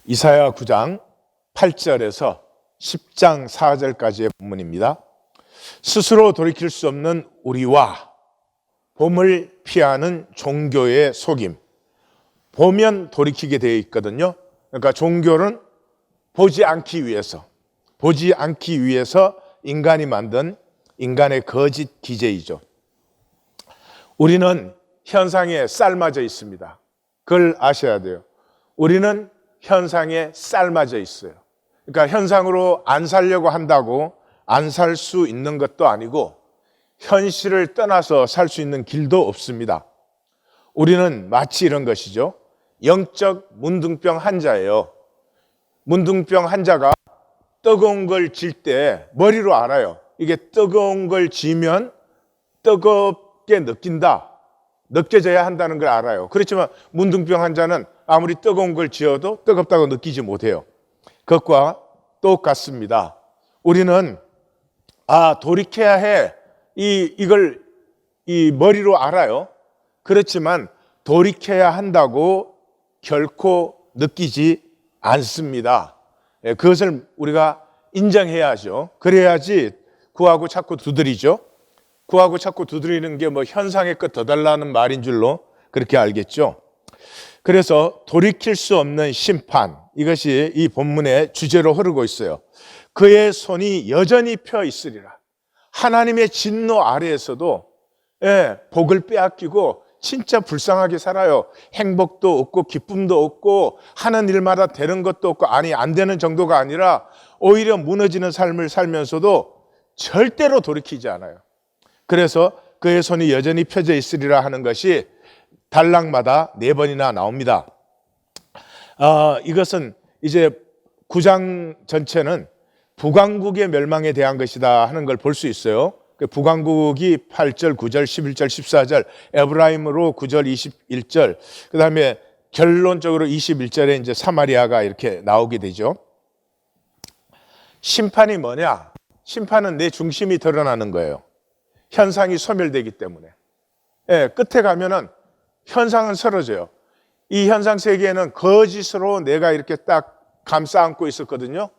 이사야 9장 8절에서 10장 4절까지의 본문입니다. 스스로 돌이킬 수 없는 우리와 봄을 피하는 종교의 속임. 보면 돌이키게 되어 있거든요. 그러니까 종교는 보지 않기 위해서 인간이 만든 인간의 거짓 기제이죠. 우리는 현상에 삶아져 있습니다. 그걸 아셔야 돼요. 우리는 현상에 삶아져 있어요. 그러니까 현상으로 안 살려고 한다고 안 살 수 있는 것도 아니고 현실을 떠나서 살 수 있는 길도 없습니다. 우리는 마치 이런 것이죠. 영적 문둥병 환자예요. 문둥병 환자가 뜨거운 걸 질 때 머리로 알아요. 이게 뜨거운 걸 지면 뜨겁게 느껴져야 한다는 걸 알아요. 그렇지만 문둥병 환자는 아무리 뜨거운 걸 지어도 뜨겁다고 느끼지 못해요. 그것과 똑같습니다. 우리는 돌이켜야 해. 이걸 머리로 알아요. 그렇지만 돌이켜야 한다고 결코 느끼지 않습니다. 그것을 우리가 인정해야죠. 그래야지 구하고 찾고 두드리죠. 구하고 찾고 두드리는 게 현상의 끝 더 달라는 말인 줄로 그렇게 알겠죠. 그래서 돌이킬 수 없는 심판, 이것이 이 본문의 주제로 흐르고 있어요. 그의 손이 여전히 펴 있으리라. 하나님의 진노 아래에서도 복을 빼앗기고 진짜 불쌍하게 살아요. 행복도 없고 기쁨도 없고 하는 일마다 되는 것도 없고 안 되는 정도가 아니라 오히려 무너지는 삶을 살면서도 절대로 돌이키지 않아요. 그래서 그의 손이 여전히 펴져 있으리라 하는 것이 단락마다 4번이나 나옵니다. 이것은 이제 9장 전체는 북왕국의 멸망에 대한 것이다 하는 걸 볼 수 있어요. 북왕국이 8절, 9절, 11절, 14절, 에브라임으로 9절, 21절, 그 다음에 결론적으로 21절에 이제 사마리아가 이렇게 나오게 되죠. 심판이 뭐냐? 심판은 내 중심이 드러나는 거예요. 현상이 소멸되기 때문에. 끝에 가면은 현상은 사라져요. 이 현상 세계에는 거짓으로 내가 이렇게 딱 감싸 안고 있었거든요.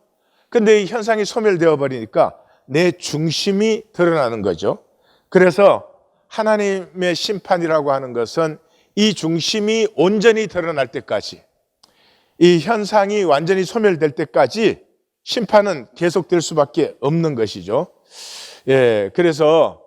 근데 이 현상이 소멸되어 버리니까 내 중심이 드러나는 거죠. 그래서 하나님의 심판이라고 하는 것은 이 중심이 온전히 드러날 때까지, 이 현상이 완전히 소멸될 때까지 심판은 계속될 수밖에 없는 것이죠. 그래서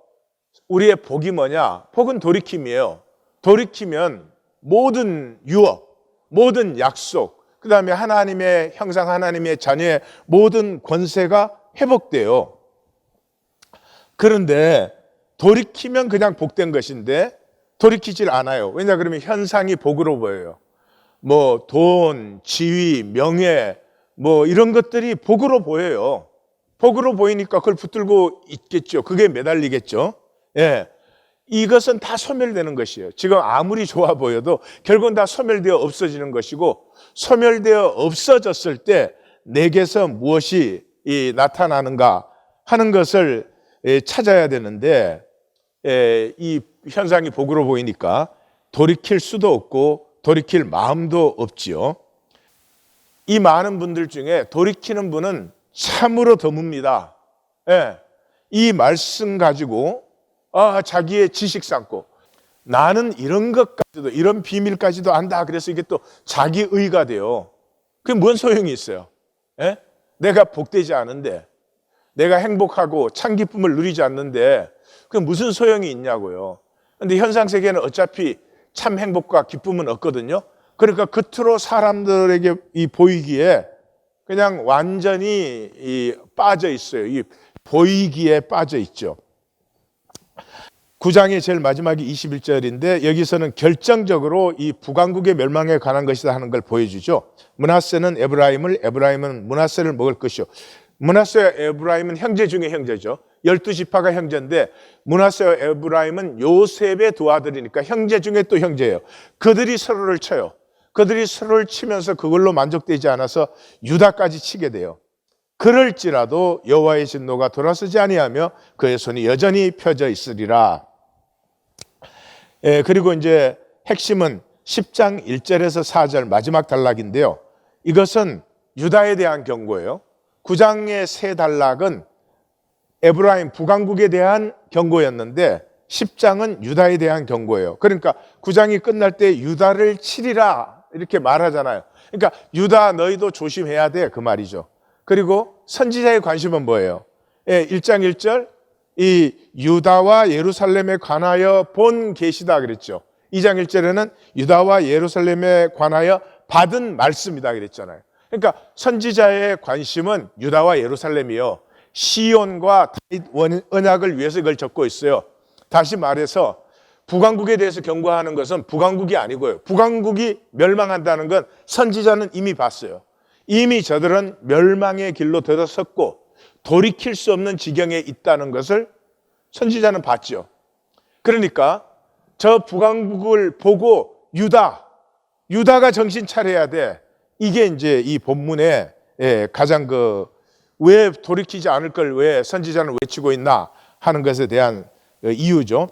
우리의 복이 뭐냐? 복은 돌이킴이에요. 돌이키면 모든 유업, 모든 약속, 그 다음에 하나님의 형상, 하나님의 자녀의 모든 권세가 회복돼요. 그런데 돌이키면 그냥 복된 것인데 돌이키질 않아요. 왜냐 그러면 현상이 복으로 보여요. 돈, 지위, 명예, 이런 것들이 복으로 보여요. 복으로 보이니까 그걸 붙들고 있겠죠. 그게 매달리겠죠. 이것은 다 소멸되는 것이에요. 지금 아무리 좋아 보여도 결국은 다 소멸되어 없어지는 것이고, 소멸되어 없어졌을 때 내게서 무엇이 나타나는가 하는 것을 찾아야 되는데, 이 현상이 복으로 보이니까 돌이킬 수도 없고 돌이킬 마음도 없지요. 이 많은 분들 중에 돌이키는 분은 참으로 드뭅니다. 이 말씀 가지고 자기의 지식 삼고 나는 이런 것까지도, 이런 비밀까지도 안다. 그래서 이게 또 자기의가 돼요. 그게 뭔 소용이 있어요? 내가 복되지 않은데, 내가 행복하고 참 기쁨을 누리지 않는데 그게 무슨 소용이 있냐고요. 그런데 현상 세계는 어차피 참 행복과 기쁨은 없거든요. 그러니까 겉으로 사람들에게 보이기에 그냥 완전히 빠져 있어요. 이 보이기에 빠져 있죠. 9장의 제일 마지막이 21절인데 여기서는 결정적으로 이 북왕국의 멸망에 관한 것이다 하는 걸 보여주죠. 므낫세는 에브라임을, 에브라임은 므낫세를 먹을 것이요. 므낫세와 에브라임은 형제 중에 형제죠. 12지파가 형제인데 므낫세와 에브라임은 요셉의 두 아들이니까 형제 중에 또 형제예요. 그들이 서로를 쳐요. 그들이 서로를 치면서 그걸로 만족되지 않아서 유다까지 치게 돼요. 그럴지라도 여호와의 진노가 돌아서지 아니하며 그의 손이 여전히 펴져 있으리라. 그리고 이제 핵심은 10장 1절에서 4절 마지막 단락인데요. 이것은 유다에 대한 경고예요. 9장의 세 단락은 에브라임 북왕국에 대한 경고였는데 10장은 유다에 대한 경고예요. 그러니까 9장이 끝날 때 유다를 치리라 이렇게 말하잖아요. 그러니까 유다 너희도 조심해야 돼 그 말이죠. 그리고 선지자의 관심은 뭐예요? 1장 1절 이 유다와 예루살렘에 관하여 본 계시다 그랬죠. 2장 1절에는 유다와 예루살렘에 관하여 받은 말씀이다 그랬잖아요. 그러니까 선지자의 관심은 유다와 예루살렘이요. 시온과 다윗 언약을 위해서 이걸 적고 있어요. 다시 말해서 북왕국에 대해서 경고하는 것은 북왕국이 아니고요. 북왕국이 멸망한다는 건 선지자는 이미 봤어요. 이미 저들은 멸망의 길로 들어섰고 돌이킬 수 없는 지경에 있다는 것을 선지자는 봤죠. 그러니까 저 북왕국을 보고 유다가 정신 차려야 돼. 이게 이제 이 본문에 가장 왜 돌이키지 않을 걸 왜 선지자는 외치고 있나 하는 것에 대한 이유죠.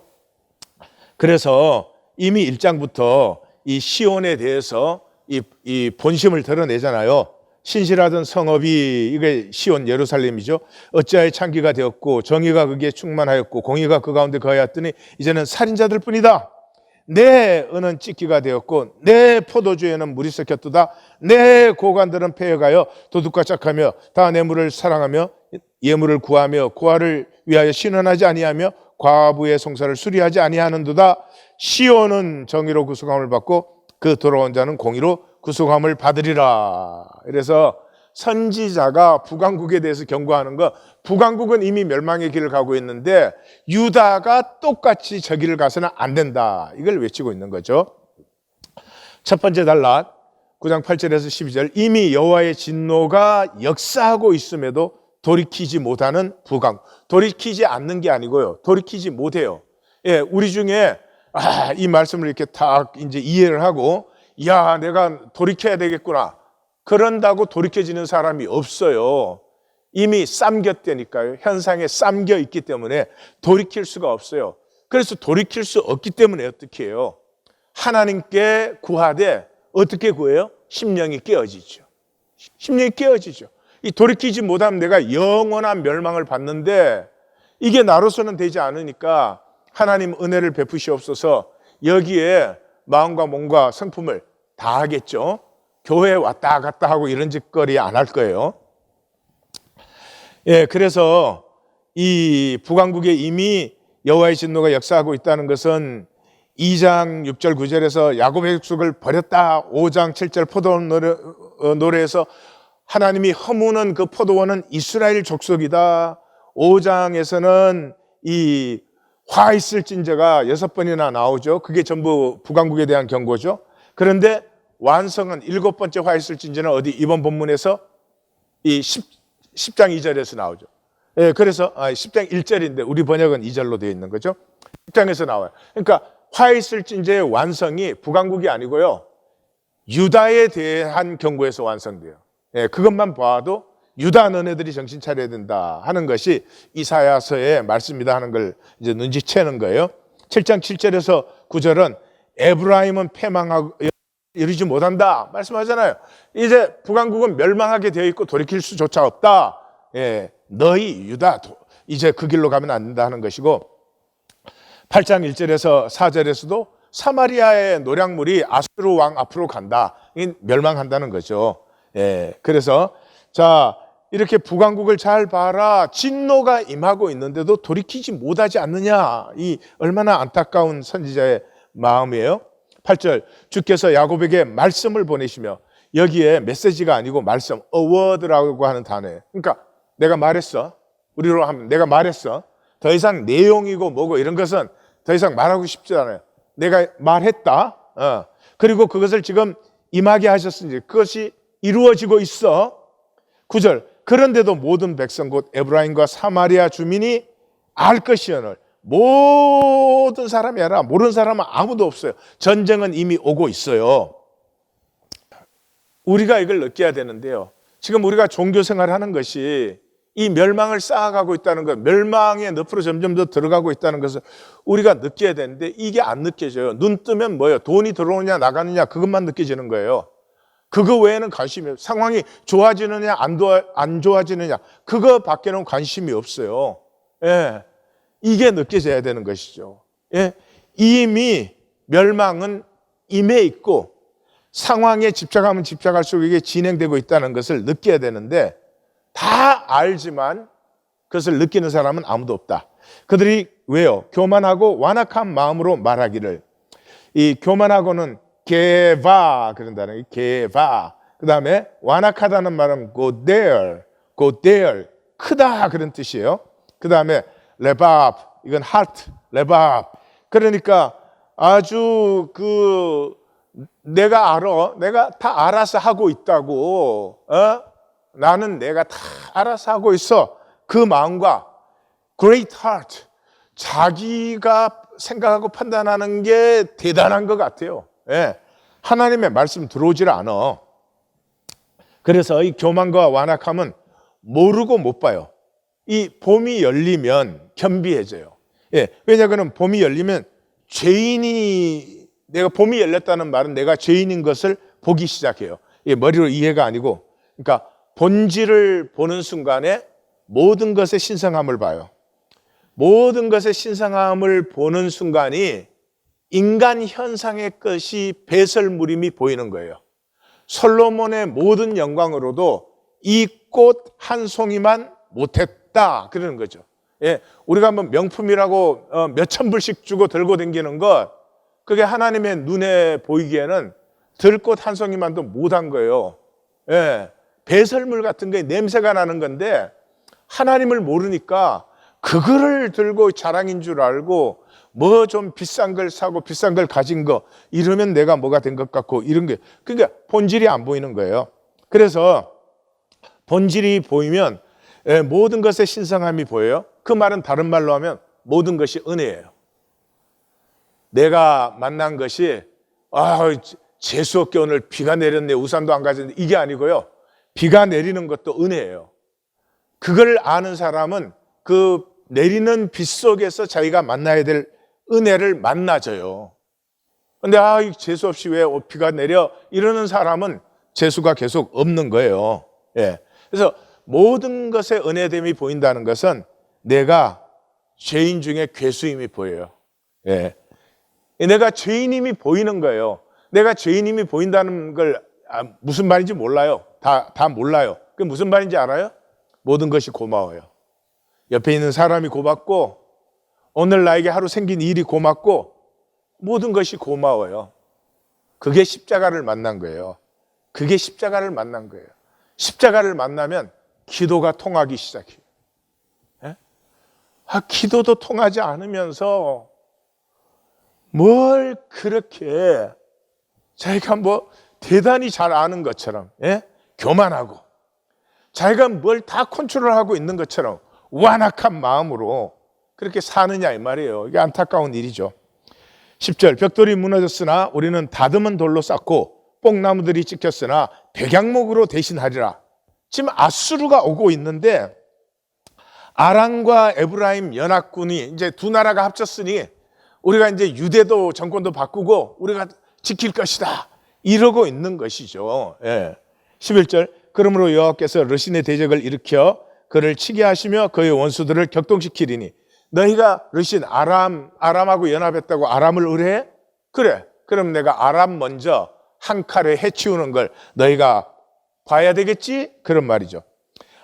그래서 이미 1장부터 이 시온에 대해서 이 본심을 드러내잖아요. 신실하던 성읍이 이게 시온 예루살렘이죠. 어찌하여 창기가 되었고 정의가 거기에 충만하였고 공의가 그 가운데 거하였더니 이제는 살인자들 뿐이다. 내 은은 찢기가 되었고 내 포도주에는 물이 섞였도다. 내 고관들은 폐해가여 도둑과 짝하며 다 뇌물을 사랑하며 예물을 구하며 고아를 위하여 신원하지 아니하며 과부의 송사를 수리하지 아니하는도다. 시온은 정의로 구속함을 받고 그 돌아온 자는 공의로 구속함을 받으리라. 그래서 선지자가 북왕국에 대해서 경고하는 거, 북왕국은 이미 멸망의 길을 가고 있는데 유다가 똑같이 저 길을 가서는 안 된다. 이걸 외치고 있는 거죠. 첫 번째 단락 9장 8절에서 12절 이미 여호와의 진노가 역사하고 있음에도 돌이키지 못하는 북왕국. 돌이키지 않는 게 아니고요. 돌이키지 못해요. 우리 중에 이 말씀을 이렇게 딱 이제 이해를 하고 야, 내가 돌이켜야 되겠구나. 그런다고 돌이켜지는 사람이 없어요. 이미 쌈겼다니까요. 현상에 쌈겨 있기 때문에 돌이킬 수가 없어요. 그래서 돌이킬 수 없기 때문에 어떻게 해요? 하나님께 구하되 어떻게 구해요? 심령이 깨어지죠. 심령이 깨어지죠. 이 돌이키지 못하면 내가 영원한 멸망을 받는데 이게 나로서는 되지 않으니까 하나님 은혜를 베푸시옵소서. 여기에 마음과 몸과 성품을 다 하겠죠. 교회에 왔다 갔다 하고 이런 짓거리 안 할 거예요. 그래서 이 북왕국에 이미 여호와의 진노가 역사하고 있다는 것은 2장 6절 9절에서 야곱의 족속을 버렸다. 5장 7절 포도원 노래에서 하나님이 허무는 그 포도원은 이스라엘 족속이다. 5장에서는 이 화 있을진저가 6번이나 나오죠. 그게 전부 북왕국에 대한 경고죠. 그런데 완성은 7번째 화 있을진저는 어디 이번 본문에서 이 10장 2절에서 나오죠. 그래서 10장 1절인데 우리 번역은 2절로 되어 있는 거죠. 10장에서 나와요. 그러니까 화 있을진저의 완성이 북왕국이 아니고요. 유다에 대한 경고에서 완성돼요. 그것만 봐도 유다 너네들이 정신 차려야 된다 하는 것이 이사야서의 말씀이다 하는 걸 이제 눈치채는 거예요. 7장 7절에서 9절은 에브라임은 패망하고 이루지 못한다 말씀하잖아요. 이제 북왕국은 멸망하게 되어 있고 돌이킬 수조차 없다. 너희 유다 이제 그 길로 가면 안 된다 하는 것이고 8장 1절에서 4절에서도 사마리아의 노략물이 아수르 왕 앞으로 간다. 멸망한다는 거죠. 그래서 자 이렇게 북왕국을 잘 봐라. 진노가 임하고 있는데도 돌이키지 못하지 않느냐. 이 얼마나 안타까운 선지자의 마음이에요. 8절 주께서 야곱에게 말씀을 보내시며 여기에 메시지가 아니고 말씀, 어워드라고 하는 단어예요. 그러니까 내가 말했어. 우리로 하면 내가 말했어. 더 이상 내용이고 뭐고 이런 것은 더 이상 말하고 싶지 않아요. 내가 말했다. 그리고 그것을 지금 임하게 하셨으니 그것이 이루어지고 있어. 9절 그런데도 모든 백성 곧 에브라임과 사마리아 주민이 알 것이오늘 모든 사람이 알아. 모르는 사람은 아무도 없어요. 전쟁은 이미 오고 있어요. 우리가 이걸 느껴야 되는데요. 지금 우리가 종교 생활하는 것이 이 멸망을 쌓아가고 있다는 것, 멸망의 늪으로 점점 더 들어가고 있다는 것을 우리가 느껴야 되는데 이게 안 느껴져요. 눈 뜨면 뭐예요? 돈이 들어오느냐 나가느냐 그것만 느껴지는 거예요. 그거 외에는 관심이 없어요. 상황이 좋아지느냐 안 좋아지느냐 그거밖에는 관심이 없어요. 예, 이게 느껴져야 되는 것이죠. 예, 이미 멸망은 임해 있고 상황에 집착하면 집착할수록 이게 진행되고 있다는 것을 느껴야 되는데 다 알지만 그것을 느끼는 사람은 아무도 없다. 그들이 왜요? 교만하고 완악한 마음으로 말하기를. 이 교만하고는 게바 그런다는 게바. 그 다음에 완악하다는 말은 go there, 크다 그런 뜻이에요. 그 다음에 레밥, 이건 heart, 레밥. 그러니까 아주 내가 알아, 내가 다 알아서 하고 있다고. 나는 내가 다 알아서 하고 있어. 그 마음과 great heart, 자기가 생각하고 판단하는 게 대단한 것 같아요. 예. 하나님의 말씀 들어오질 않아. 그래서 이 교만과 완악함은 모르고 못 봐요. 이 봄이 열리면 겸비해져요. 예. 왜냐하면 봄이 열리면 내가 봄이 열렸다는 말은 내가 죄인인 것을 보기 시작해요. 예, 머리로 이해가 아니고, 그러니까 본질을 보는 순간에 모든 것의 신성함을 봐요. 모든 것의 신성함을 보는 순간이 인간 현상의 것이 배설무림이 보이는 거예요. 솔로몬의 모든 영광으로도 이 꽃 한 송이만 못했다 그러는 거죠. 예, 우리가 한번 명품이라고 몇천 불씩 주고 들고 다니는 것, 그게 하나님의 눈에 보이기에는 들꽃 한 송이만도 못한 거예요. 예, 배설물 같은 게 냄새가 나는 건데 하나님을 모르니까 그거를 들고 자랑인 줄 알고 뭐 좀 비싼 걸 사고 비싼 걸 가진 거 이러면 내가 뭐가 된 것 같고 이런 게, 그러니까 본질이 안 보이는 거예요. 그래서 본질이 보이면 모든 것의 신성함이 보여요. 그 말은 다른 말로 하면 모든 것이 은혜예요. 내가 만난 것이 재수없게 오늘 비가 내렸네, 우산도 안 가졌는데, 이게 아니고요. 비가 내리는 것도 은혜예요. 그걸 아는 사람은 그 내리는 빛 속에서 자기가 만나야 될 은혜를 만나져요. 근데 재수없이 왜 비가 내려 이러는 사람은 재수가 계속 없는 거예요. 예. 그래서 모든 것의 은혜됨이 보인다는 것은 내가 죄인 중에 괴수임이 보여요. 예. 내가 죄인임이 보이는 거예요. 내가 죄인임이 보인다는 걸 무슨 말인지 몰라요. 다 몰라요. 그게 무슨 말인지 알아요? 모든 것이 고마워요. 옆에 있는 사람이 고맙고 오늘 나에게 하루 생긴 일이 고맙고 모든 것이 고마워요. 그게 십자가를 만난 거예요. 그게 십자가를 만난 거예요. 십자가를 만나면 기도가 통하기 시작해요. 예? 기도도 통하지 않으면서 뭘 그렇게 자기가 뭐 대단히 잘 아는 것처럼, 예? 교만하고 자기가 뭘 다 컨트롤하고 있는 것처럼 완악한 마음으로 그렇게 사느냐 이 말이에요. 이게 안타까운 일이죠. 10절, 벽돌이 무너졌으나 우리는 다듬은 돌로 쌓고 뽕나무들이 찍혔으나 백향목으로 대신하리라. 지금 아수르가 오고 있는데 아람과 에브라임 연합군이 이제 두 나라가 합쳤으니 우리가 이제 유대도 정권도 바꾸고 우리가 지킬 것이다 이러고 있는 것이죠. 예. 11절, 그러므로 여호와께서 르신의 대적을 일으켜 그를 치게 하시며 그의 원수들을 격동시키리니. 너희가 르신 아람하고 연합했다고 아람을 의뢰해? 그래, 그럼 내가 아람 먼저 한 칼에 해치우는 걸 너희가 봐야 되겠지? 그런 말이죠.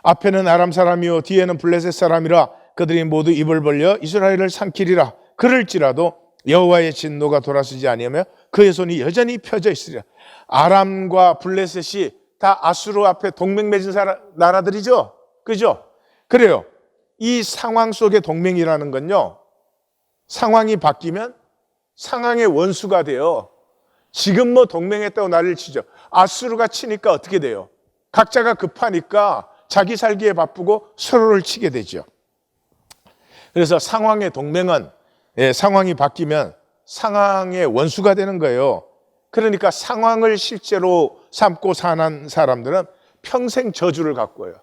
앞에는 아람 사람이요 뒤에는 블레셋 사람이라 그들이 모두 입을 벌려 이스라엘을 삼키리라. 그럴지라도 여호와의 진노가 돌아서지 아니하며 그의 손이 여전히 펴져 있으리라. 아람과 블레셋이 다 아수르 앞에 동맹 맺은 나라들이죠. 그죠? 그래요. 이 상황 속의 동맹이라는 건요, 상황이 바뀌면 상황의 원수가 돼요. 지금 뭐 동맹했다고 난리를 치죠. 아수르가 치니까 어떻게 돼요? 각자가 급하니까 자기 살기에 바쁘고 서로를 치게 되죠. 그래서 상황의 동맹은 상황이 바뀌면 상황의 원수가 되는 거예요. 그러니까 상황을 실제로 삼고 사는 사람들은 평생 저주를 갖고 와요.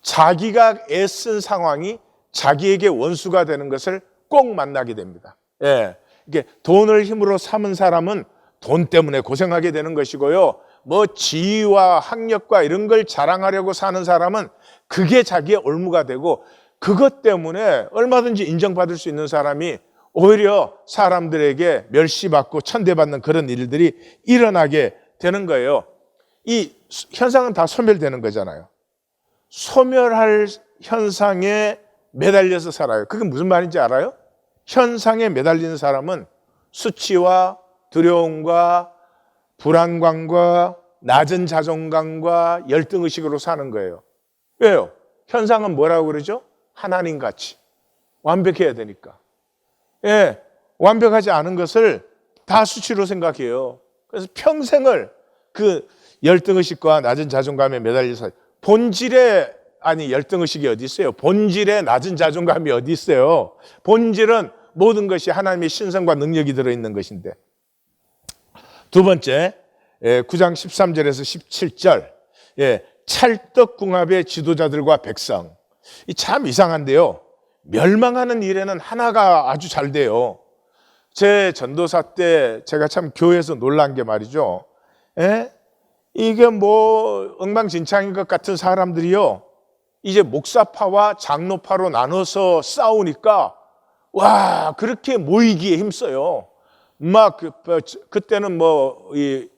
자기가 애쓴 상황이 자기에게 원수가 되는 것을 꼭 만나게 됩니다. 예. 이게 돈을 힘으로 삼은 사람은 돈 때문에 고생하게 되는 것이고요. 뭐 지위와 학력과 이런 걸 자랑하려고 사는 사람은 그게 자기의 올무가 되고, 그것 때문에 얼마든지 인정받을 수 있는 사람이 오히려 사람들에게 멸시받고 천대받는 그런 일들이 일어나게 되는 거예요. 이 현상은 다 소멸되는 거잖아요. 소멸할 현상에 매달려서 살아요. 그게 무슨 말인지 알아요? 현상에 매달리는 사람은 수치와 두려움과 불안감과 낮은 자존감과 열등의식으로 사는 거예요. 왜요? 현상은 뭐라고 그러죠? 하나님같이 완벽해야 되니까. 예, 완벽하지 않은 것을 다 수치로 생각해요. 그래서 평생을 그 열등의식과 낮은 자존감에 매달려서, 본질에, 아니 열등의식이 어디 있어요? 본질에 낮은 자존감이 어디 있어요? 본질은 모든 것이 하나님의 신성과 능력이 들어있는 것인데. 두 번째, 9장 13절에서 17절, 찰떡궁합의 지도자들과 백성. 이 참 이상한데요, 멸망하는 일에는 하나가 아주 잘 돼요. 제 전도사 때 제가 참 교회에서 놀란 게 말이죠, 이게 뭐 엉망진창인 것 같은 사람들이요, 이제 목사파와 장로파로 나눠서 싸우니까 와, 그렇게 모이기에 힘써요. 막 그때는 뭐 이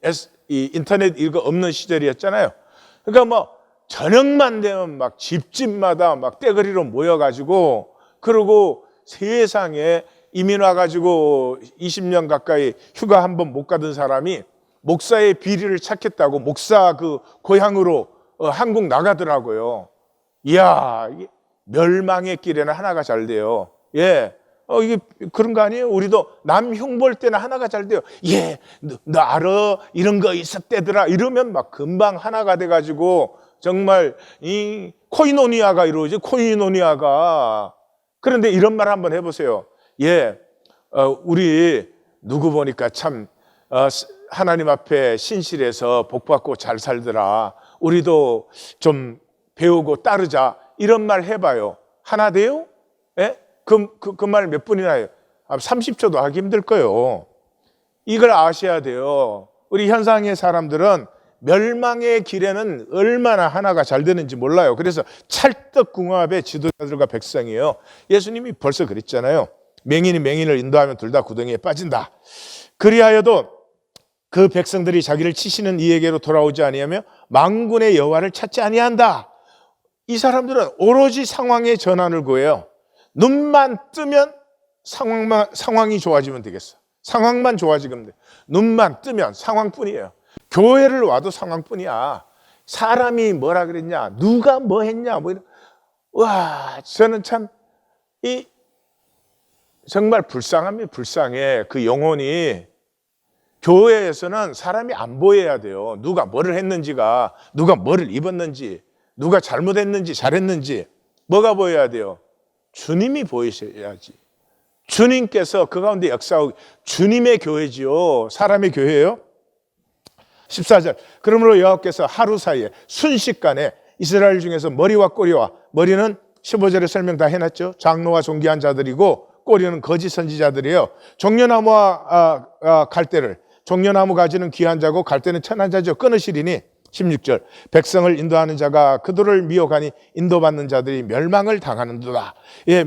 인터넷 이거 없는 시절이었잖아요. 그러니까 뭐 저녁만 되면 막 집집마다 막 떼거리로 모여가지고, 그러고 세상에 이민 와가지고 20년 가까이 휴가 한 번 못 가던 사람이 목사의 비리를 찾겠다고 목사 그 고향으로 한국 나가더라고요. 이야, 이게 멸망의 길에는 하나가 잘 돼요. 이게 그런 거 아니에요? 우리도 남 흉 볼 때는 하나가 잘 돼요. 너 알아? 이런 거 있었대더라. 이러면 막 금방 하나가 돼가지고 정말 이 코이노니아가 이루어지, 코이노니아가. 그런데 이런 말 한번 해보세요. 우리 누구 보니까 참 하나님 앞에 신실해서 복받고 잘 살더라. 우리도 좀 배우고 따르자. 이런 말 해봐요. 하나 돼요? 그 말 몇 분이나 해요? 30초도 하기 힘들 거예요. 이걸 아셔야 돼요. 우리 현상의 사람들은 멸망의 길에는 얼마나 하나가 잘 되는지 몰라요. 그래서 찰떡궁합의 지도자들과 백성이에요. 예수님이 벌써 그랬잖아요. 맹인이 맹인을 인도하면 둘 다 구덩이에 빠진다. 그리하여도 그 백성들이 자기를 치시는 이에게로 돌아오지 아니하며 만군의 여호와를 찾지 아니한다. 이 사람들은 오로지 상황의 전환을 구해요. 눈만 뜨면 상황이 좋아지면 되겠어. 상황만 좋아지면 돼. 눈만 뜨면 상황뿐이에요. 교회를 와도 상황뿐이야. 사람이 뭐라 그랬냐, 누가 뭐 했냐, 뭐 이런. 와, 저는 참 정말 불쌍합니다. 불쌍해. 그 영혼이. 교회에서는 사람이 안 보여야 돼요. 누가 뭐를 했는지가, 누가 뭐를 입었는지, 누가 잘못했는지 잘했는지. 뭐가 보여야 돼요? 주님이 보이셔야지. 주님께서 그 가운데 역사하고, 주님의 교회지요. 사람의 교회예요. 14절, 그러므로 여호와께서 하루 사이에 순식간에 이스라엘 중에서 머리와 꼬리와, 머리는 15절에 설명 다 해놨죠. 장로와 존귀한 자들이고 꼬리는 거짓 선지자들이에요. 종려나무와 갈대를, 종려나무 가지는 귀한 자고 갈대는 천한 자죠. 끊으시리니. 16절, 백성을 인도하는 자가 그들을 미혹하니 인도받는 자들이 멸망을 당하는도다.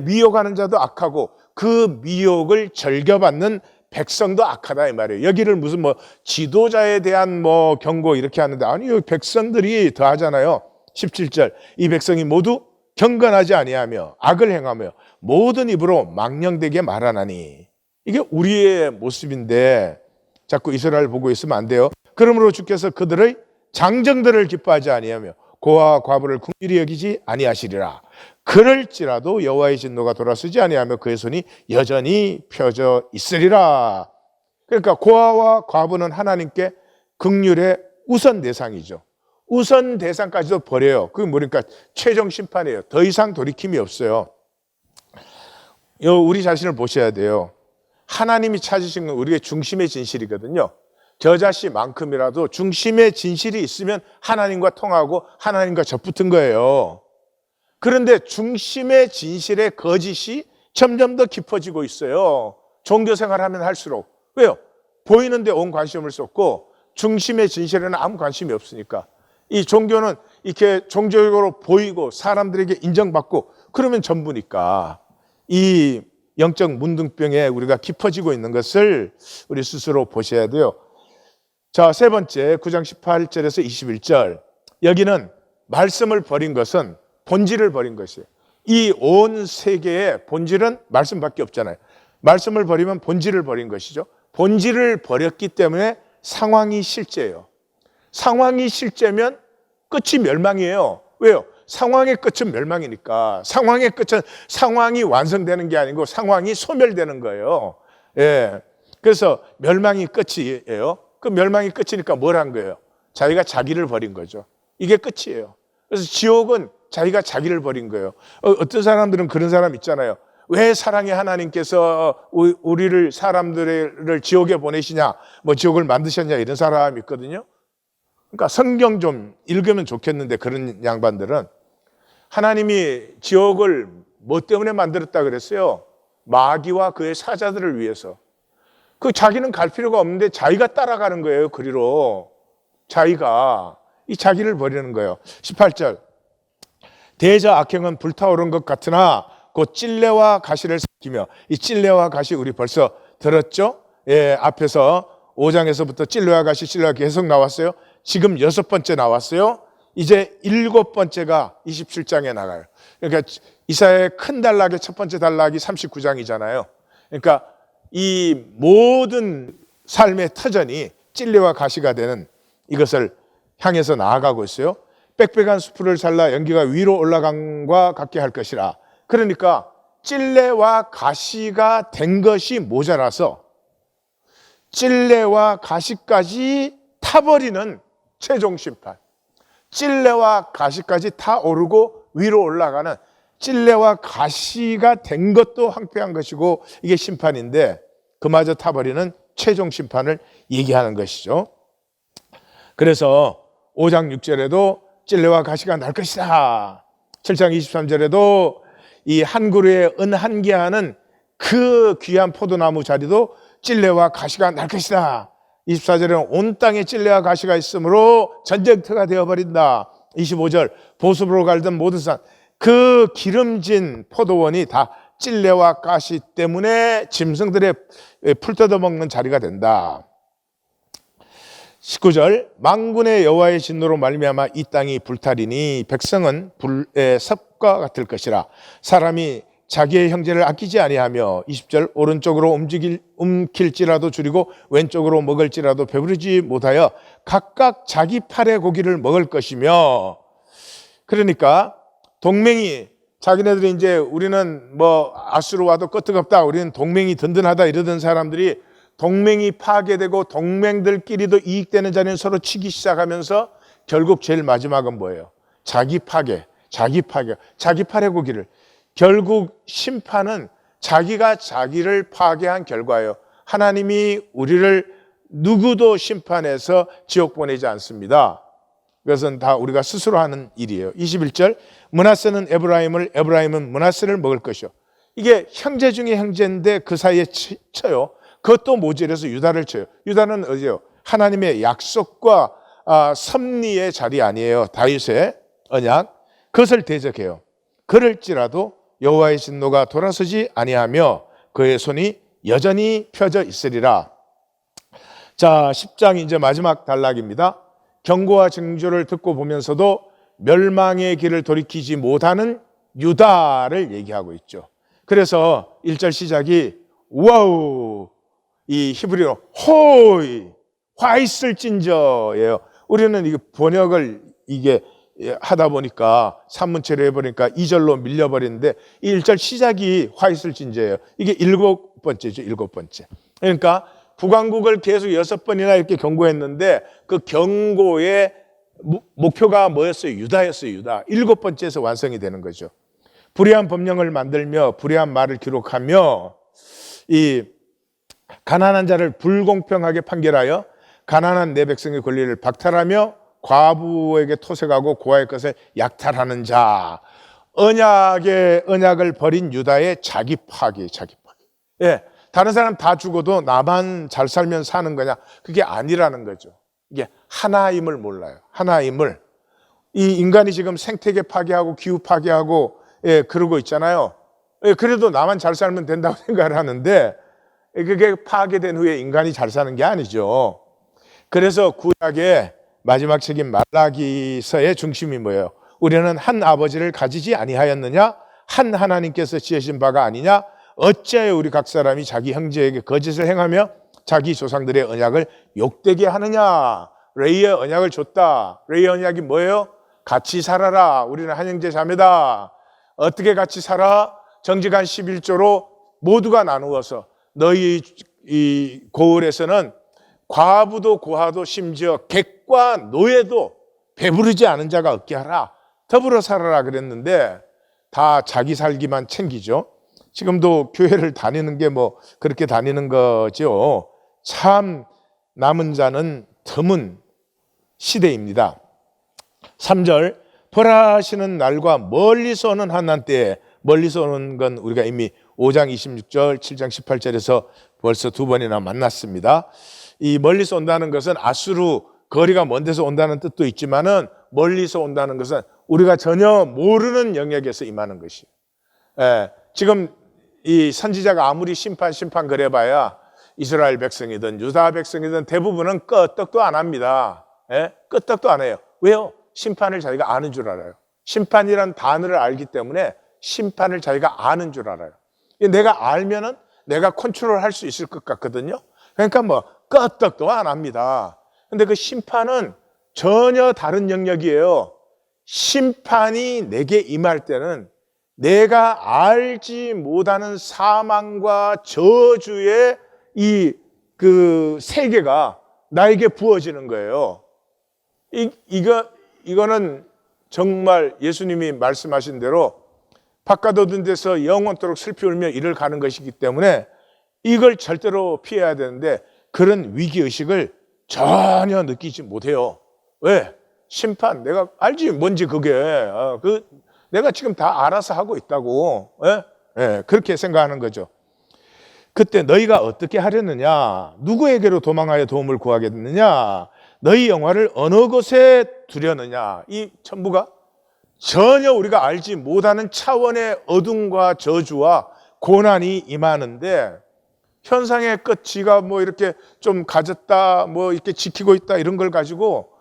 미혹하는 자도 악하고 그 미혹을 즐겨받는 백성도 악하다 이 말이에요. 여기를 무슨 뭐 지도자에 대한 뭐 경고 이렇게 하는데, 아니요, 백성들이 더 하잖아요. 17절, 이 백성이 모두 경건하지 아니하며 악을 행하며 모든 입으로 망령되게 말하나니. 이게 우리의 모습인데 자꾸 이스라엘 보고 있으면 안 돼요. 그러므로 주께서 그들의 장정들을 기뻐하지 아니하며 고아와 과부를 긍휼히 여기지 아니하시리라. 그럴지라도 여호와의 진노가 돌아서지 아니하며 그의 손이 여전히 펴져 있으리라. 그러니까 고아와 과부는 하나님께 긍휼의 우선 대상이죠. 우선 대상까지도 버려요. 그게 뭐니까 최종 심판이에요. 더 이상 돌이킴이 없어요. 우리 자신을 보셔야 돼요. 하나님이 찾으신 건 우리의 중심의 진실이거든요. 저자씨만큼이라도 중심의 진실이 있으면 하나님과 통하고 하나님과 접붙은 거예요. 그런데 중심의 진실의 거짓이 점점 더 깊어지고 있어요. 종교생활하면 할수록. 왜요? 보이는데 온 관심을 쏟고 중심의 진실에는 아무 관심이 없으니까. 이 종교는 이렇게 종교적으로 보이고 사람들에게 인정받고 그러면 전부니까. 이 영적 문둥병에 우리가 깊어지고 있는 것을 우리 스스로 보셔야 돼요. 자, 세 번째 9장 18절에서 21절. 여기는 말씀을 버린 것은 본질을 버린 것이에요. 이 온 세계의 본질은 말씀밖에 없잖아요. 말씀을 버리면 본질을 버린 것이죠. 본질을 버렸기 때문에 상황이 실제예요. 상황이 실제면 끝이 멸망이에요. 왜요? 상황의 끝은 멸망이니까. 상황의 끝은 상황이 완성되는 게 아니고 상황이 소멸되는 거예요. 예. 그래서 멸망이 끝이에요. 그 멸망이 끝이니까 뭘 한 거예요? 자기가 자기를 버린 거죠. 이게 끝이에요. 그래서 지옥은 자기가 자기를 버린 거예요. 어떤 사람들은 그런 사람 있잖아요. 왜 사랑의 하나님께서 우리를 사람들을 지옥에 보내시냐, 뭐 지옥을 만드셨냐 이런 사람이 있거든요. 그러니까 성경 좀 읽으면 좋겠는데 그런 양반들은 하나님이 지옥을 뭐 때문에 만들었다 그랬어요? 마귀와 그의 사자들을 위해서. 그 자기는 갈 필요가 없는데 자기가 따라가는 거예요. 그리로 자기가 이 자기를 버리는 거예요. 18절 대저 악행은 불타오른 것 같으나 곧 찔레와 가시를 삼키며, 이 찔레와 가시 우리 벌써 들었죠? 예, 앞에서 5장에서부터 찔레와 가시 계속 나왔어요. 지금 6번째 나왔어요. 이제 7번째가 27장에 나가요. 그러니까 이사야의 큰 단락의 첫 번째 단락이 39장이잖아요. 그러니까 이 모든 삶의 터전이 찔레와 가시가 되는 이것을 향해서 나아가고 있어요. 빽빽한 수풀을 잘라 연기가 위로 올라간과 같게 할 것이라. 그러니까 찔레와 가시가 된 것이 모자라서 찔레와 가시까지 타버리는 최종 심판, 찔레와 가시까지 타 오르고 위로 올라가는 찔레와 가시가 된 것도 황폐한 것이고 이게 심판인데 그마저 타버리는 최종 심판을 얘기하는 것이죠. 그래서 5장 6절에도 찔레와 가시가 날 것이다. 7장 23절에도 이 한 그루에 은 한 개 하는 그 귀한 포도나무 자리도 찔레와 가시가 날 것이다. 24절에는 온 땅에 찔레와 가시가 있으므로 전쟁터가 되어버린다. 25절 보습으로 갈던 모든 산, 그 기름진 포도원이 다 찔레와 가시 때문에 짐승들의 풀 뜯어먹는 자리가 된다. 19절 만군의 여호와의 진노로 말미암아 이 땅이 불타리니 백성은 불의 섭과 같을 것이라. 사람이 자기의 형제를 아끼지 아니하며 20절 오른쪽으로 움킬지라도 줄이고 왼쪽으로 먹을지라도 배부르지 못하여 각각 자기 팔의 고기를 먹을 것이며. 그러니까 동맹이 자기네들이 이제 우리는 뭐 아수르 와도 끄떡없다, 우리는 동맹이 든든하다 이러던 사람들이 동맹이 파괴되고 동맹들끼리도 이익되는 자리는 서로 치기 시작하면서 결국 제일 마지막은 뭐예요? 자기 파괴, 자기 팔의 고기를. 결국 심판은 자기가 자기를 파괴한 결과예요. 하나님이 우리를 누구도 심판해서 지옥 보내지 않습니다. 그것은 다 우리가 스스로 하는 일이에요. 21절 므낫세는 에브라임을, 에브라임은 므낫세를 먹을 것이요. 이게 형제 중에 형제인데 그 사이에 쳐요. 그것도 모질해서 유다를 쳐요. 유다는 어디요? 하나님의 약속과 섭리의 자리 아니에요. 다윗의 언약, 그것을 대적해요. 그럴지라도 여호와의 진노가 돌아서지 아니하며 그의 손이 여전히 펴져 있으리라. 자, 10장 이제 마지막 단락입니다. 경고와 징조를 듣고 보면서도 멸망의 길을 돌이키지 못하는 유다를 얘기하고 있죠. 그래서 1절 시작이 와우, 이 히브리어 호이, 화 있을진저예요. 우리는 이게 번역을 이게 하다 보니까 산문체로 해버리니까 2절로 밀려버리는데 1절 시작이 화 있을진저예요. 이게 7번째죠, 7번째. 그러니까 북왕국을 계속 6번이나 이렇게 경고했는데 그 경고의 목표가 뭐였어요? 유다였어요, 유다. 7번째에서 완성이 되는 거죠. 불의한 법령을 만들며 불의한 말을 기록하며 이 가난한 자를 불공평하게 판결하여 가난한 내 백성의 권리를 박탈하며 과부에게 토색하고 고아의 것을 약탈하는 자. 언약을 버린 유다의 자기 파괴. 예, 다른 사람 다 죽어도 나만 잘 살면 사는 거냐? 그게 아니라는 거죠. 이게 하나임을 몰라요. 하나임을. 이 인간이 지금 생태계 파괴하고 기후 파괴하고 그러고 있잖아요. 그래도 나만 잘 살면 된다고 생각을 하는데 그게 파괴된 후에 인간이 잘 사는 게 아니죠. 그래서 구약의 마지막 책인 말라기서의 중심이 뭐예요? 우리는 한 아버지를 가지지 아니하였느냐? 한 하나님께서 지으신 바가 아니냐? 어찌하여 우리 각 사람이 자기 형제에게 거짓을 행하며 자기 조상들의 언약을 욕되게 하느냐? 레이의 언약을 줬다. 레이의 언약이 뭐예요? 같이 살아라. 우리는 한 형제 자매다. 어떻게 같이 살아? 정직한 11조로 모두가 나누어서 너희 이 고을에서는 과부도 고아도 심지어 객과 노예도 배부르지 않은 자가 없게 하라. 더불어 살아라 그랬는데 다 자기 살기만 챙기죠. 지금도 교회를 다니는 게 뭐 그렇게 다니는 거죠. 참 남은 자는 드문 시대입니다. 3절 벌하시는 날과 멀리서 오는 환난 때에, 멀리서 오는 건 우리가 이미 5장 26절, 7장 18절에서 벌써 두 번이나 만났습니다. 이 멀리서 온다는 것은 아수르, 거리가 먼 데서 온다는 뜻도 있지만은 멀리서 온다는 것은 우리가 전혀 모르는 영역에서 임하는 것이에요. 지금 이 선지자가 아무리 심판 그래봐야 이스라엘 백성이든 유다 백성이든 대부분은 끄떡도 안 합니다. 끄떡도 안 해요. 왜요? 심판을 자기가 아는 줄 알아요. 심판이란 단어를 알기 때문에 심판을 자기가 아는 줄 알아요. 내가 알면은 내가 컨트롤할 수 있을 것 같거든요. 그러니까 뭐 끄떡도 안 합니다. 근데 그 심판은 전혀 다른 영역이에요. 심판이 내게 임할 때는 내가 알지 못하는 사망과 저주의 그 세계가 나에게 부어지는 거예요. 이거는 정말 예수님이 말씀하신 대로 바깥 어두운 데서 영원토록 슬피 울며 이를 가는 것이기 때문에 이걸 절대로 피해야 되는데 그런 위기의식을 전혀 느끼지 못해요. 왜? 심판, 내가 알지 뭔지 그게. 내가 지금 다 알아서 하고 있다고. 그렇게 생각하는 거죠. 그때 너희가 어떻게 하려느냐? 누구에게로 도망하여 도움을 구하겠느냐? 너희 영화를 어느 곳에 두려느냐? 이 전부가 전혀 우리가 알지 못하는 차원의 어둠과 저주와 고난이 임하는데 현상의 끝, 지가 뭐 이렇게 좀 가졌다, 뭐 이렇게 지키고 있다 이런 걸 가지고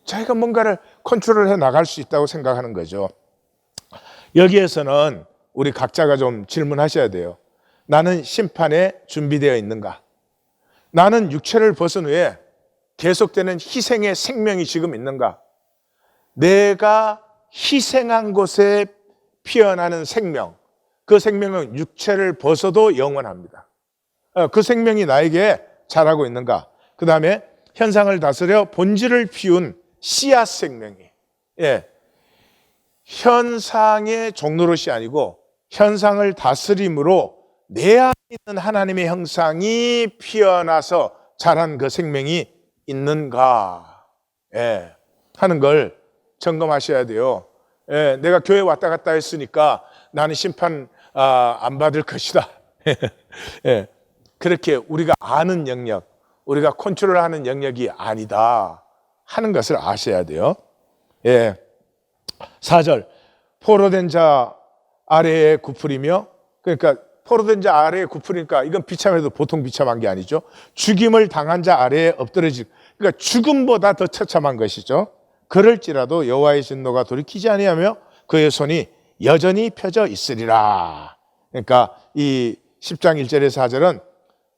자기가 뭔가를 컨트롤해 나갈 수 있다고 생각하는 거죠. 여기에서는 우리 각자가 좀 질문하셔야 돼요. 나는 심판에 준비되어 있는가? 나는 육체를 벗은 후에 계속되는 희생의 생명이 지금 있는가? 내가 희생한 곳에 피어나는 생명, 그 생명은 육체를 벗어도 영원합니다. 그 생명이 나에게 자라고 있는가? 그 다음에 현상을 다스려 본질을 피운 씨앗 생명이, 현상의 종노릇이 아니고 현상을 다스림으로 내 안에 있는 하나님의 형상이 피어나서 자란 그 생명이 있는가 하는 걸 점검하셔야 돼요. 내가 교회 왔다 갔다 했으니까 나는 심판 안 받을 것이다. 그렇게 우리가 아는 영역, 우리가 컨트롤하는 영역이 아니다 하는 것을 아셔야 돼요. 4절 포로된 자 아래에 굽으리며, 그러니까 포로된 자 아래에 굽으니까 이건 비참해도 보통 비참한 게 아니죠. 죽임을 당한 자 아래에 엎드러지, 그러니까 죽음보다 더 처참한 것이죠. 그럴지라도 여호와의 진노가 돌이키지 아니하며 그의 손이 여전히 펴져 있으리라. 그러니까 이 10장 1절에서 4절은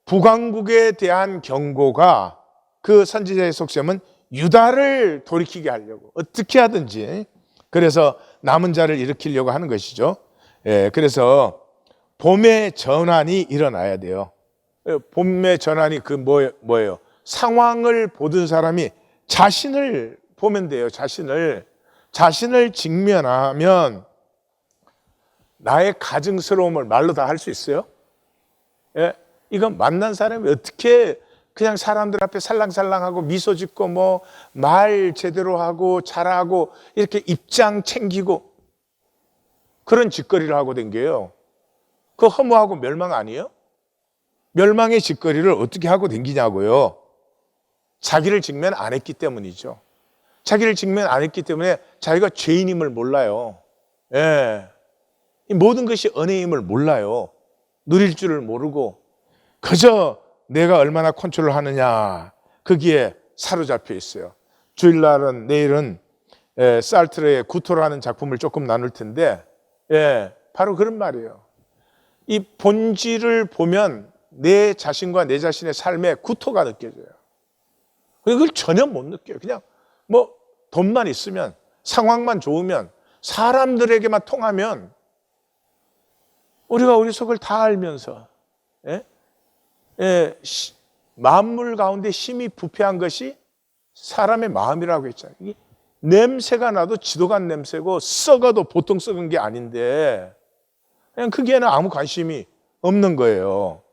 북왕국에 대한 경고가, 그 선지자의 속셈은 유다를 돌이키게 하려고 어떻게 하든지, 그래서 남은 자를 일으키려고 하는 것이죠. 그래서 봄의 전환이 일어나야 돼요. 봄의 전환이 뭐예요? 상황을 보던 사람이 자신을 보면 돼요. 자신을 직면하면 나의 가증스러움을 말로 다 할 수 있어요? 이건 만난 사람이 어떻게 그냥 사람들 앞에 살랑살랑하고 미소 짓고 뭐 말 제대로 하고 잘하고 이렇게 입장 챙기고 그런 짓거리를 하고 댕겨요. 그거 허무하고 멸망 아니에요? 멸망의 짓거리를 어떻게 하고 댕기냐고요. 자기를 직면 안 했기 때문이죠. 자기를 직면 안 했기 때문에 자기가 죄인임을 몰라요. 예. 이 모든 것이 은혜임을 몰라요. 누릴 줄을 모르고 그저 내가 얼마나 컨트롤하느냐 거기에 사로잡혀 있어요. 주일날은 내일은 살트르의 구토라는 작품을 조금 나눌 텐데 바로 그런 말이에요. 이 본질을 보면 내 자신과 내 자신의 삶에 구토가 느껴져요. 그걸 전혀 못 느껴요. 그냥 뭐 돈만 있으면 상황만 좋으면 사람들에게만 통하면 우리가 우리 속을 다 알면서 만물 가운데 심히 부패한 것이 사람의 마음이라고 했잖아요. 이게 냄새가 나도 지독한 냄새고 썩어도 보통 썩은 게 아닌데 그냥 그게는 아무 관심이 없는 거예요.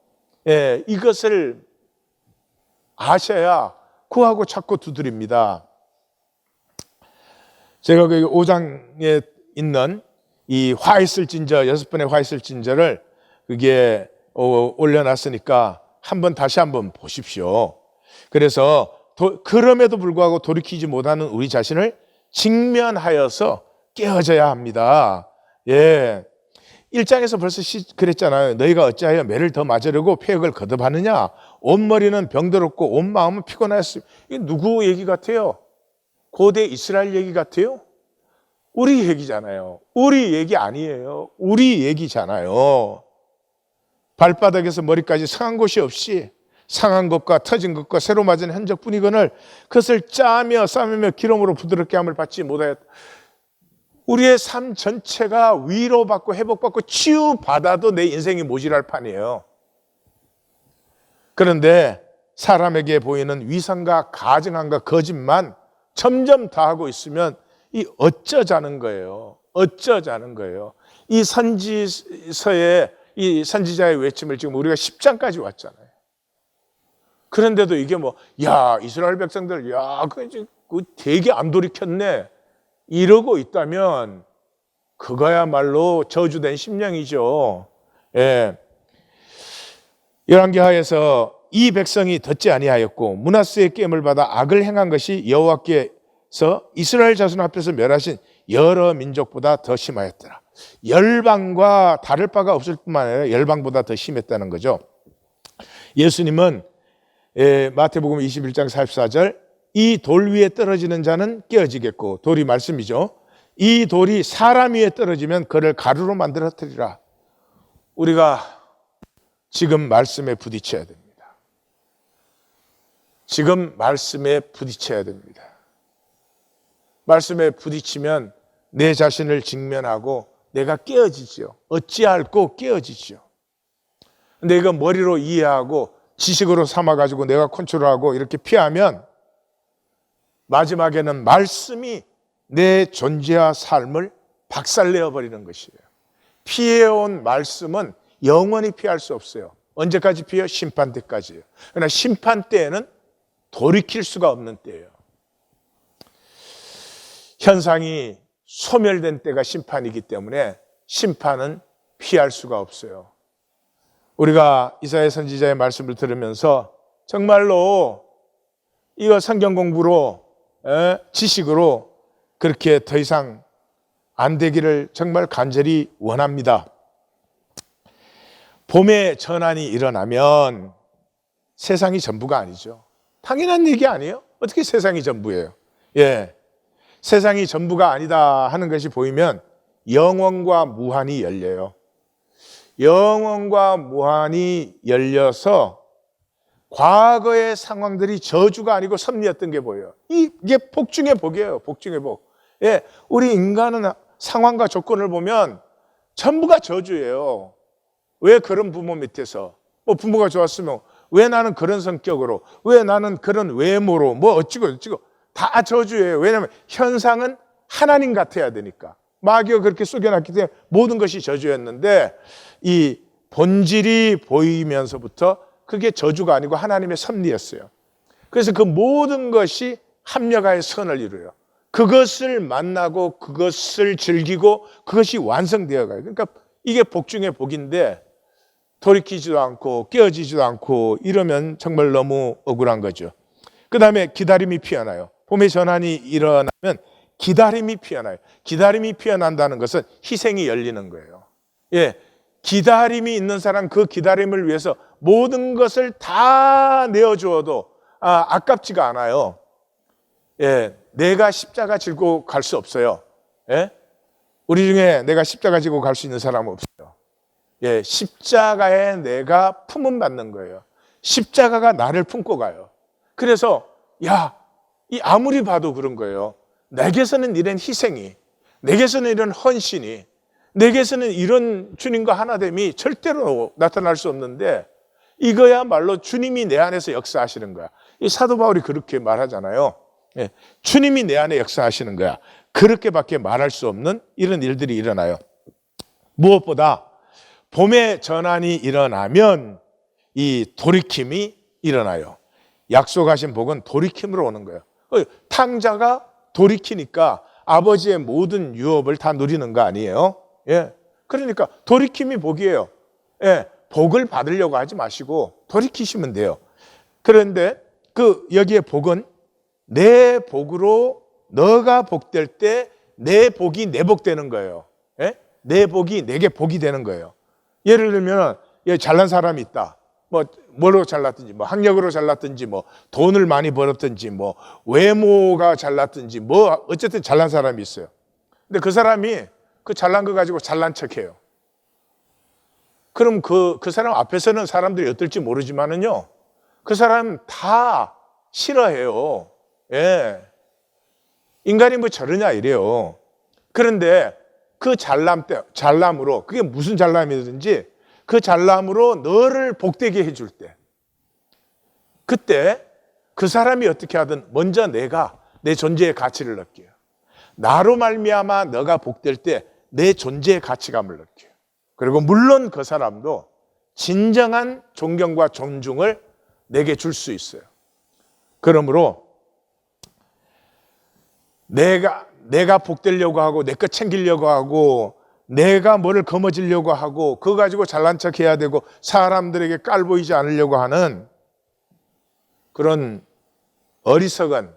이것을 아셔야 구하고 찾고 두드립니다. 제가 그 5장에 있는 이 화 있을 진저 6번의 화 있을 진저를 그게 올려놨으니까 다시 한번 보십시오. 그래서 그럼에도 불구하고 돌이키지 못하는 우리 자신을 직면하여서 깨어져야 합니다. 1장에서 벌써 그랬잖아요. 너희가 어찌하여 매를 더 맞으려고 폐역을 거듭하느냐. 온 머리는 병들었고 온 마음은 피곤하였으며. 이게 누구 얘기 같아요? 고대 이스라엘 얘기 같아요? 우리 얘기잖아요. 우리 얘기 아니에요. 우리 얘기잖아요. 발바닥에서 머리까지 상한 곳이 없이 상한 것과 터진 것과 새로 맞은 흔적뿐이거늘 그것을 짜며 싸매며 기름으로 부드럽게 함을 받지 못하였다. 우리의 삶 전체가 위로받고 회복받고 치유받아도 내 인생이 모질할 판이에요. 그런데 사람에게 보이는 위선과 가증함과 거짓만 점점 더하고 있으면 이 어쩌자는 거예요. 어쩌자는 거예요. 이 선지서의 이 선지자의 외침을 지금 우리가 10장까지 왔잖아요. 그런데도 이게 이스라엘 백성들, 그 되게 안 돌이켰네. 이러고 있다면 그거야말로 저주된 심령이죠. 열왕기하에서 이 백성이 듣지 아니하였고 므낫세의 깨임을 받아 악을 행한 것이 여호와께서 이스라엘 자손 앞에서 멸하신 여러 민족보다 더 심하였더라. 열방과 다를 바가 없을 뿐만 아니라 열방보다 더 심했다는 거죠. 예수님은 마태복음 21장 44절 이 돌 위에 떨어지는 자는 깨어지겠고 돌이 말씀이죠. 이 돌이 사람 위에 떨어지면 그를 가루로 만들어뜨리라. 우리가 지금 말씀에 부딪혀야 됩니다. 지금 말씀에 부딪혀야 됩니다. 말씀에 부딪히면 내 자신을 직면하고 내가 깨어지죠. 어찌할꼬 깨어지죠. 근데 이거 머리로 이해하고 지식으로 삼아가지고 내가 컨트롤하고 이렇게 피하면 마지막에는 말씀이 내 존재와 삶을 박살내어버리는 것이에요. 피해온 말씀은 영원히 피할 수 없어요. 언제까지 피해요? 심판 때까지예요. 그러나 심판 때에는 돌이킬 수가 없는 때예요. 현상이 소멸된 때가 심판이기 때문에 심판은 피할 수가 없어요. 우리가 이사야 선지자의 말씀을 들으면서 정말로 이거 성경 공부로 지식으로 그렇게 더 이상 안 되기를 정말 간절히 원합니다. 봄에 전환이 일어나면 세상이 전부가 아니죠. 당연한 얘기 아니에요? 어떻게 세상이 전부예요? 세상이 전부가 아니다 하는 것이 보이면 영원과 무한이 열려요. 영원과 무한이 열려서 과거의 상황들이 저주가 아니고 섭리였던 게 보여요. 이게 복중의 복이에요. 복중의 복. 우리 인간은 상황과 조건을 보면 전부가 저주예요. 왜 그런 부모 밑에서 부모가 좋았으면 왜 나는 그런 성격으로 왜 나는 그런 외모로 어찌고 다 저주예요. 왜냐하면 현상은 하나님 같아야 되니까. 마귀가 그렇게 속여놨기 때문에 모든 것이 저주였는데 이 본질이 보이면서부터 그게 저주가 아니고 하나님의 섭리였어요. 그래서 그 모든 것이 합력하여 선을 이루어요. 그것을 만나고 그것을 즐기고 그것이 완성되어 가요. 그러니까 이게 복 중의 복인데 돌이키지도 않고 깨어지지도 않고 이러면 정말 너무 억울한 거죠. 그 다음에 기다림이 피어나요. 봄의 전환이 일어나면 기다림이 피어나요. 기다림이 피어난다는 것은 희생이 열리는 거예요. 예, 기다림이 있는 사람, 그 기다림을 위해서 모든 것을 다 내어주어도 아깝지가 않아요. 예, 내가 십자가 지고 갈 수 없어요. 예? 우리 중에 내가 십자가 지고 갈 수 있는 사람은 없어요. 예, 십자가에 내가 품은 받는 거예요. 십자가가 나를 품고 가요. 그래서 이 아무리 봐도 그런 거예요. 내게서는 이런 희생이, 내게서는 이런 헌신이, 내게서는 이런 주님과 하나됨이 절대로 나타날 수 없는데 이거야말로 주님이 내 안에서 역사하시는 거야. 이 사도 바울이 그렇게 말하잖아요. 예, 주님이 내 안에 역사하시는 거야. 그렇게밖에 말할 수 없는 이런 일들이 일어나요. 무엇보다 봄의 전환이 일어나면 이 돌이킴이 일어나요. 약속하신 복은 돌이킴으로 오는 거예요. 탕자가 돌이키니까 아버지의 모든 유업을 다 누리는 거 아니에요? 예. 그러니까 돌이킴이 복이에요. 예. 복을 받으려고 하지 마시고 돌이키시면 돼요. 그런데 여기에 복은 내 복으로 너가 복될 때 내 복이 내 복 되는 거예요. 예? 내 복이 내게 복이 되는 거예요. 예를 들면 잘난 사람이 있다. 뭐로 잘났든지, 학력으로 잘났든지, 돈을 많이 벌었든지, 외모가 잘났든지, 어쨌든 잘난 사람이 있어요. 근데 그 사람이 그 잘난 거 가지고 잘난 척해요. 그럼 그 사람 앞에서는 사람들이 어떨지 모르지만은요, 그 사람 다 싫어해요. 예. 인간이 저러냐 이래요. 그런데 그 잘남으로, 그게 무슨 잘남이든지 그 잘남으로 너를 복되게 해줄 때, 그때 그 사람이 어떻게 하든 먼저 내가 내 존재의 가치를 느껴요. 나로 말미암아 너가 복될 때 내 존재의 가치감을 느껴요. 그리고 물론 그 사람도 진정한 존경과 존중을 내게 줄 수 있어요. 그러므로 내가 복되려고 하고 내 것 챙기려고 하고 내가 뭐를 거머쥐려고 하고 그거 가지고 잘난 척 해야 되고 사람들에게 깔 보이지 않으려고 하는 그런 어리석은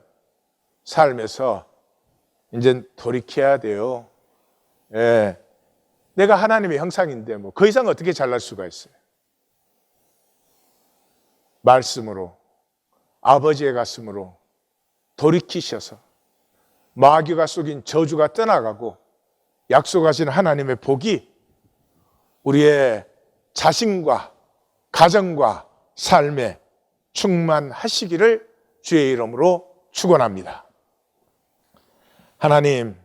삶에서 이제 돌이켜야 돼요. 예. 내가 하나님의 형상인데 그 이상 어떻게 잘날 수가 있어요? 말씀으로, 아버지의 가슴으로 돌이키셔서 마귀가 속인 저주가 떠나가고 약속하신 하나님의 복이 우리의 자신과 가정과 삶에 충만하시기를 주의 이름으로 축원합니다. 하나님,